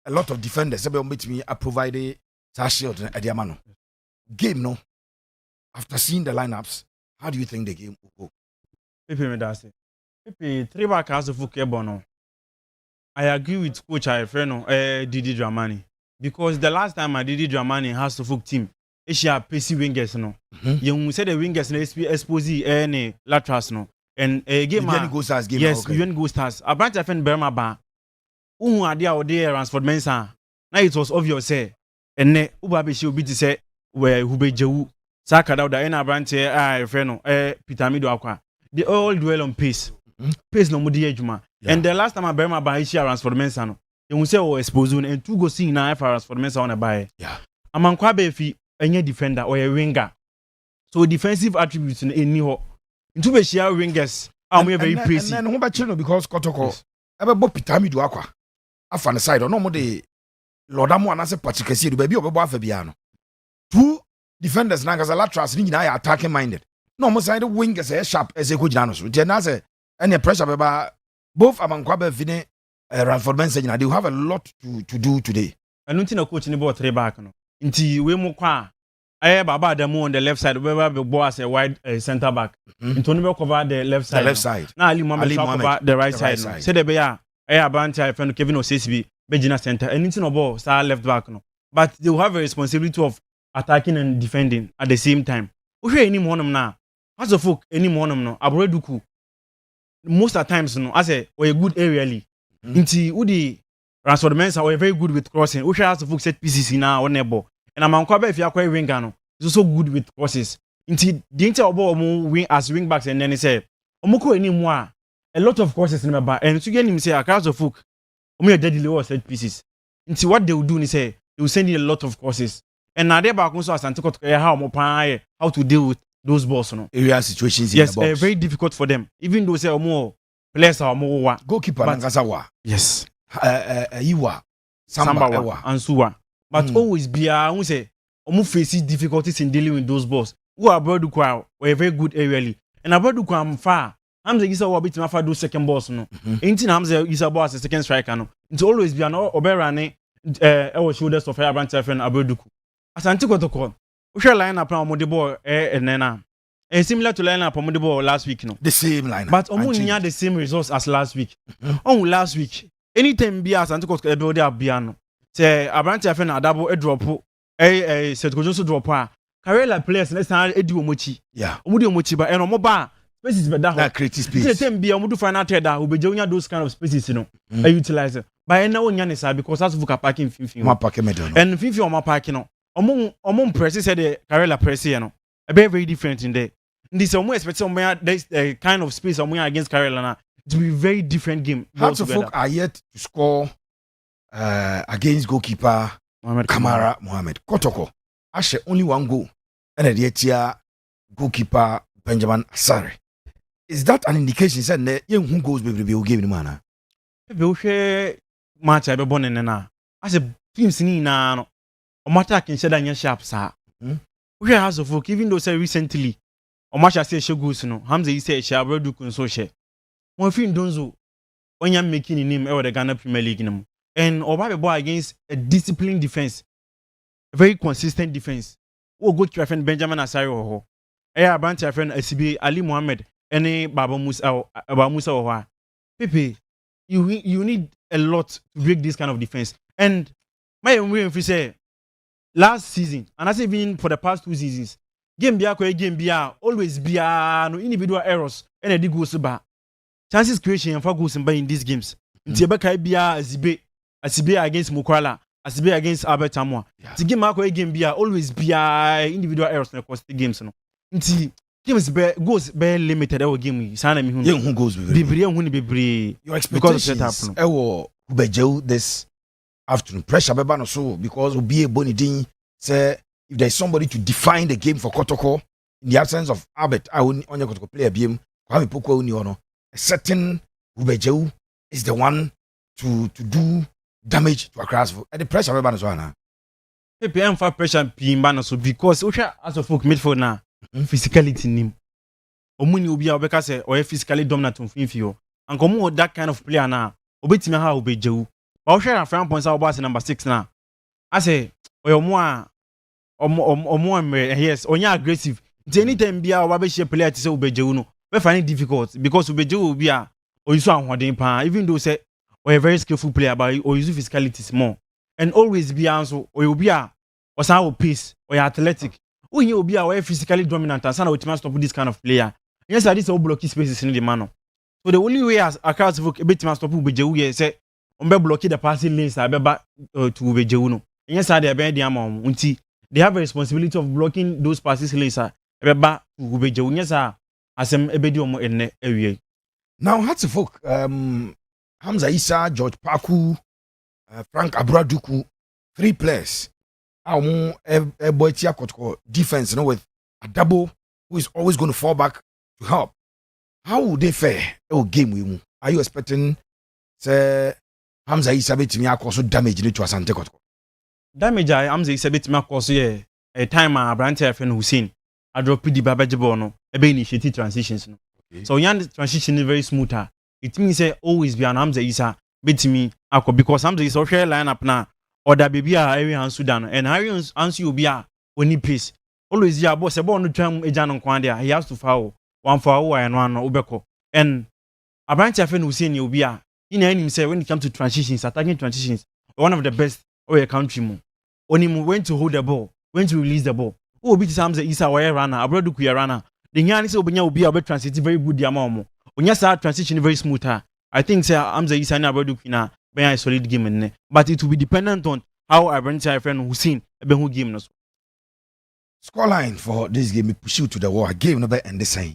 a lot of defenders ebe meet me provide shield at the amano game no. After seeing the lineups, how do you think the game will go? Pepe Medasi. Pepe 3-back has a football no. I agree with Coach Ifreno, Didi Dramani, because the last time I Didi Dramani has to foot team. Asia PC wingers no. You said the wingers no expose any laterals no. And game yes, you go stars. A branch of Burma ba. Idea or there Ransford Mensah. Now it was obvious say. And ne Ubabe she will be to say where Hube Jew Saka da ena branch friend Peter Mido akwa. They all dwell on pace. Pace no mudi ejuma. And the last time I Burma ba issue Ransford Mensah no. You say o expose and 2 go see na for Ransford Mensah on a buy. Yeah. Amankwa be fi any defender or a winger. So defensive attributes in any ho. Into be share wingers. We very praising. And then who about because Kotoko ever bo pitami do akwa. Afa the side no more the Lordamo and as a particular the baby of Fabiano. 2 defenders na as a laterals ni na attacking minded. No more side wingers as sharp as a good janos. Jenase any pressure about both among Kwabe Fine Ranford Mensah. They have a lot to do today. And nothing a coach in about 3-back no. Inti we mo kwa baba demo on the left side we be bo as a wide center back. Into no cover the left side. The left side. Na Ali Mohammed cover the right side. Say the be ya Asante friend Kevin Osesibi Begina center. Anything no ball star left back no. But they will have a responsibility of attacking and defending at the same time. We hear any monum na. As a folk any monum no. Abroduku. Most of the times no as a good aerially. Inti udi Ransford Mensah were very good with crossing. We have to set pieces in our neighbor. And Amankwabe if you are winger no, is also good with crosses. Inti the inter wing as wing backs and then he say, Omoko anymore. A lot of crosses in my back. And to get him say across the folk, deadly lower set pieces. Inti what they will do is say they will send in a lot of crosses. And now they back also Asante Kotoko how to deal with those balls, no. Area situations in Yes, the box. very difficult for them. Even though say more players are more Goalkeeper but- Nangasawa. yes, Iwa. Samba Ewa. and Suwa. But always be who say face difficulties in dealing with those balls. Who are Brodukwa were very good aerially. And Brodukwa am far. I'm the Isa bit ma do second balls no. Ain't Hamza Isa boss as a second striker no. It's always be an oberane our shoulders of Abraham friend Abroduku. Asante Kotoko. We shall line up on the ball and then similar to line up on the ball last week no. The same line. But near the same results as last week. Last week. Anytime be Asante Kotoko ebe dey abiano. Say Abraham friend adabo e drop set ko so drop a. Karela players next time edi omochi. Yeah. Omudi omochi ba eno mo ba spaces be That creative space. Anytime be omudu final third that obeje those kind of spaces you know. Utilize. But ena onya ne sa because as fuka parking finfin. Ma park medal. And finfin o ma parking no. Omon press said the Karela press here no. A very different in there. This omo expect some there's a kind of space omo against Karela na. It will be very different game. Hearts of Folk are yet to score against goalkeeper Kamara Mohammed. Kotoko. Ashe only one goal. And the year goalkeeper Benjamin Asare. Is that an indication that who goes be give the man? We share match I be born in na. As a teams ni na no. O matter can say that sharp sa. We share House of Folk even though say recently o match say she goals no. Hamza yi say she abrodu kun so she. Mo fin donzo onya making in him the Ghana Premier League no. And Oba boy against a disciplined defense. A very consistent defense. Wo go to friend Benjamin Asare ho. Branch friend SB Ali Mohammed any Baba Musa or Pepe, you need a lot to break this kind of defense. And my own say last season, and I say even for the past 2 seasons, game always be no individual errors and a goes ba. Chances creation and for goals in these games. Ntiyebeka bia Asibe against Mukwala, Asibe against Albert Amwa. The game always be individual errors in the games no. Nti games goes be limited our game sana mi hu Who goes bebre your expectations Ubejeu this afternoon pressure beba no so because Obi Bonidin say if there is somebody to define the game for Kotoko in the absence of Albert I only Kotoko player BM Kwame Poko uni ono a certain Ubejeu is the one to do damage to Accra and the pressure beba no so na PPM for pressure pimba no so because as of folk midfield na physicality nim omuni obi a obeka say or physically dominant on finfio and come that kind of player na obetimi ha Ubejeu but we share from points our boss number 6 na I say omo yes onya aggressive anytime bia oba be share player to say Ubejeu no we find it difficult because Ubejeu obi a oyiso anhoden pa even though say we a very skillful player but oyiso physicality more and always be also obi a osan pace or athletic when you be aware physically dominant and sana ultimate stop this kind of player. Yes, this all blocky spaces in the man. So the only way as across folk a bit must stop Ubejeu here say blocky the passing lanes I back to Ubejeu no. Yes, they be the amount until they have a responsibility of blocking those passes lanes back to Ubejeu. Yes, asem ebedi omo enne ewie. Now Hearts of Folk Hamza Issa, George Paku, Frank Abraduku, 3 players. A boy Kotoko defense, with a double who is always going to fall back to help. How would they fare? Game with you. Are you expecting say Hamza Issa bit me cause damage to Asante Kotoko? Damage Hamza Issa bit me cause a time Abrante friend Hussein I drop the babajebo no ebe initiate transitions no. Okay. So yan transition is very smoother. It means say always be an Hamza Issa bit me because Hamza Issa share line up now. Or that baby Harry and Sudan and Harry answer you be when he pace. Always ya boss a born no term a jan on Quandia. He has to foul 1 for and 1 Ubeko. And a branch of friend who seen you be in any say when it comes to transitions, attacking transitions, one of the best or a country mo. On him when to hold the ball, when to release the ball. Oh, beat Hamza Issa wire runner, a brother runner. The Yan is open will be a bit transit very good yamamo. When you start transition very smoother. I think say Hamza Issa and a brother a solid game in but it will be dependent on how I bring my friend Hussein who game no. Scoreline for this game push you to the wall. Game number and the same.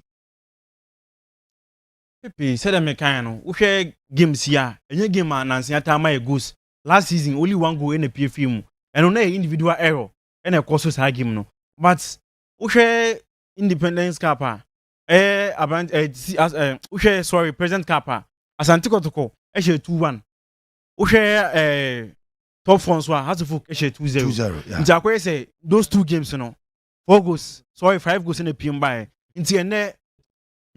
Pepe said me kind we share games here. Any game man Nancy time goes last season only 1 goal in a PFM and on individual error. ɛna ɛkɔ so saa game no but wohwɛ Independence Cup a wohwɛ sorry President Cup a Asante Kotoko ɛhyɛ 2-1 wohwɛ top four nso a Hasselhoff ɛhyɛ 2-0 nti akɔyɛ sɛ those two games no 5 goals na pm by nti ɛnɛ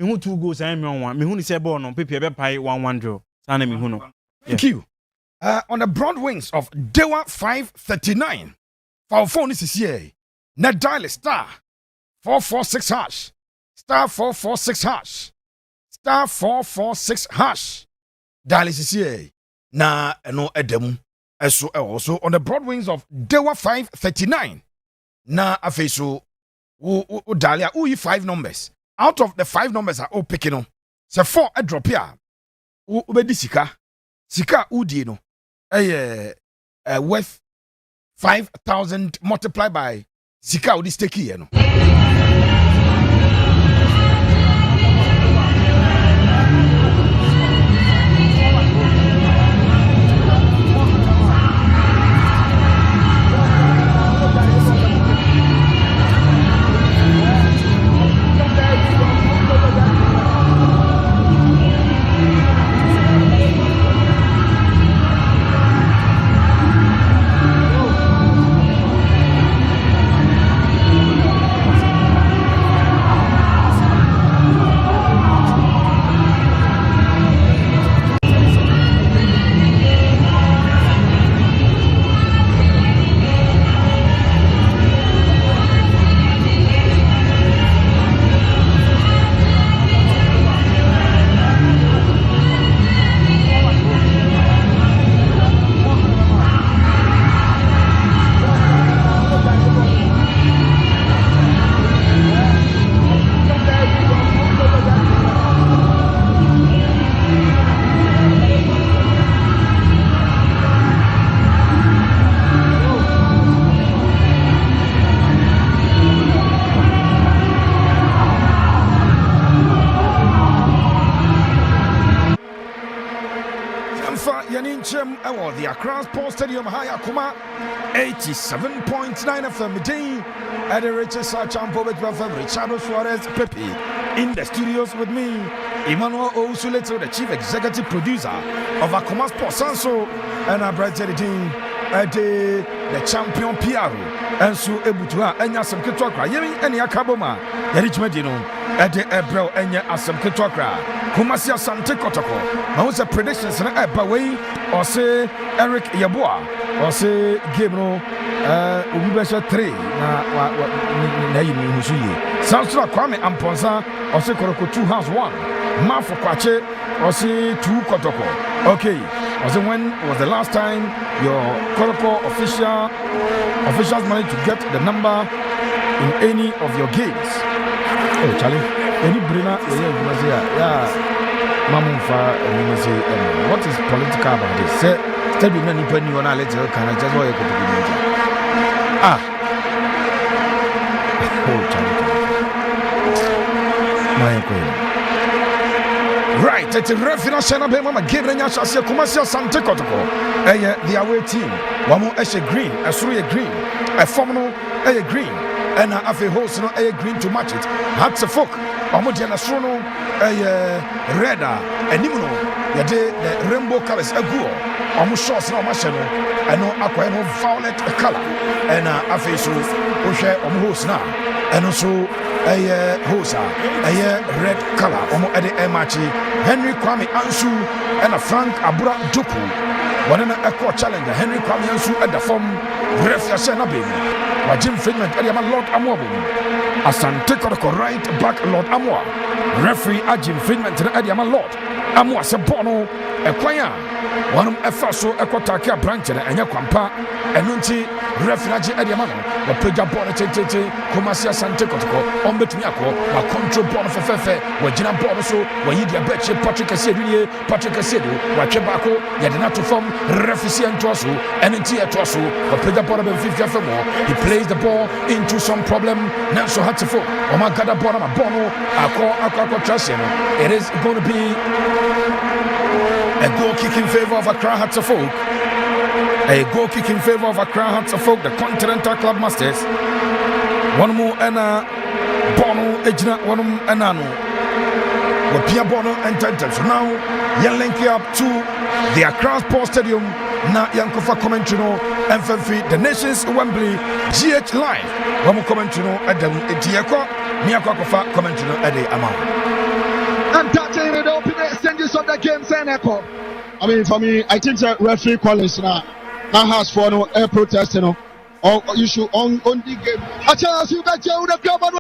mehu 2 goals and me 1 mehu ni sɛ ball no pepe ɛbɛpae 1-1 draw saa na mehu no. Thank you. On the broad wings of Dewa 539 for phone is here. Net dial star 446 hash star 446 hash star 446 hash dial is here. Na no edem eso also on the broad wings of Dewa 539. Na afeso wo dial who 5 numbers. Out of the 5 numbers are all picking on. So 4 a drop here. Ubedi sika udi no. Worth 5,000 multiplied by sika udi stake here no. The Accra Sports Stadium High Akuma 87.9 FM day at the Richard Sachampo with Richard Suarez Pepe in the studios with me, Emmanuel Ousuleto, the chief executive producer of Akuma Sports Sanso, and our bright team at the champion Piaro and so Ebutua and Yasam Kitokra, Yemi and Yakaboma, Richmedino at the Ebro and Yasam Kitokra, Kumasi Asante Kotoko. Now, the predictions in Ebaway or say Eric Yabua or say Gabriel Ubibesha 3 na yimi husuye Sansura Kwame Amponsa or say Koroko 2 house 1 Mafo Kwache or say 2 Kotoko. Okay, or say when was the last time your Koroko officials managed to get the number in any of your games? Oh Charlie, any brainer yeah Mamumfa and what is political about this? Tell me many penny on a letter, can I just why you could be oh, Charlie. Right, it's a reference and a mama gave Renya Shasia Kumasia Sante Kotoko. The away team. One more Eshe Green, a Surya Green, a Formano, a Green, and a host no a green to match it. Hats a folk. Omodiana Srono, a redder, a Nimuno, the rainbow colors, a guo, almost shots no machino, and no aqua, no violet color, and a face of Osha Omhos now, and also a hosa, a red color, Omo Ede Emachi, Henry Kwame Ansu, and a Frank Abura Duku, one in a court challenger, Henry Kwame Ansu at the form, Refia Senabim. Jim Friedman, Eliaman Lord Amobu, Asante Kotoko right back Lord Amoa, referee Jim Friedman to the Eliaman Lord Amoa Sabono, Equaya, one of Faso Equataka branch and Yakwampa, and Nunti, referee Eliamano, the Peja Bonnet, Kumasia Sante Kotoko, on Betmiako, my control born for Fefe, where Gina Bonoso, where Yidia Betche, Patrick Asedu, where Chebako, Yadinato form, referee and Tosu, and Intia Tosu, or Peja Bonnet 50 more. He plays the ball into some problem. Nanso Hatifo, Omagada Bonama Bono, Ako Trasiano. It is going to be a goal kick in favor of Accra Hatifo. A goal kick in favor of Accra Hearts of Oak, the Continental Club Masters. One more and Bono Ejna, one more and Wapia Bono entered. So now, you're linking up to the Accra Sports Stadium. Na Yankofa Commentino, MFF, the Nations Wembley, GH Live. One more Commentino at the Etiako, Miakofa Commentino at the amount. I'm touching the opening stages of the game, Seneco. I mean, for me, I think that referee Collins now has for no air protest, or you should on the game. A chance you got you the